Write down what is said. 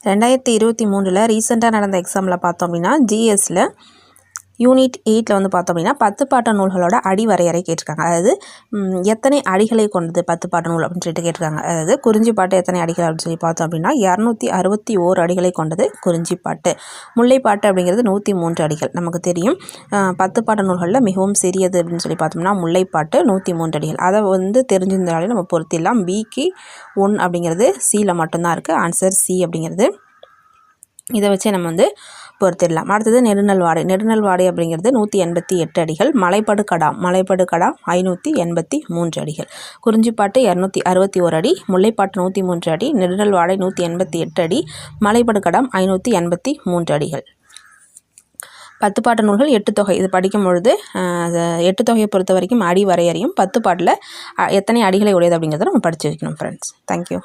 2023 ரீசெண்டாக நடந்த எக்ஸாமில் பார்த்தோம் அப்படின்னா ஜிஎஸ்சில் யூனிட் 8 வந்து பார்த்தோம் அப்படின்னா 10 பாட்ட நூல்களோட அடி வரையறை கேட்டிருக்காங்க. அதாவது எத்தனை அடிகளை கொண்டது 10 பாட்ட நூல் அப்படின்னு சொல்லிட்டு கேட்டிருக்காங்க. அதாவது குறிஞ்சிப்பாட்டு எத்தனை அடிகள் அப்படின்னு சொல்லி பார்த்தோம் அப்படின்னா 261 அடிகளை கொண்டது குறிஞ்சிப்பாட்டு. முல்லைப்பாட்டு அப்படிங்கிறது 103 அடிகள். நமக்கு தெரியும் 10 பாட்ட நூல்களில் மிகவும் சிறியது அப்படின்னு சொல்லி பார்த்தோம்னா முல்லைப்பாட்டு 103 அடிகள். அதை வந்து தெரிஞ்சிருந்தாலே நம்ம பொறுத்திடலாம். பிக்கு 1 அப்படிங்கிறது சியில் மட்டும்தான் இருக்குது. ஆன்சர் சி அப்படிங்கிறது. இதை வச்சு நம்ம வந்து பொறுத்திடலாம். அடுத்தது நெடுநல்வாடை அப்படிங்கிறது 188 அடிகள். மலைப்படுகடாம் 583 அடிகள். குறிஞ்சிப்பாட்டு 261 அடி, முல்லைப்பாட்டு 103 அடி, நெடுநல்வாடை 188 அடி, மலைப்படுகடாம் 583 அடிகள். 10 பாட்ட நூல்கள் 8 தொகை. இது படிக்கும் பொழுது 8 தொகையை பொறுத்த வரைக்கும் அடி வரையறையும் 10 பாட்டில் எத்தனை அடிகளை உடையது அப்படிங்கிறத நம்ம படித்து வைக்கணும் ஃப்ரெண்ட்ஸ். தேங்க்யூ.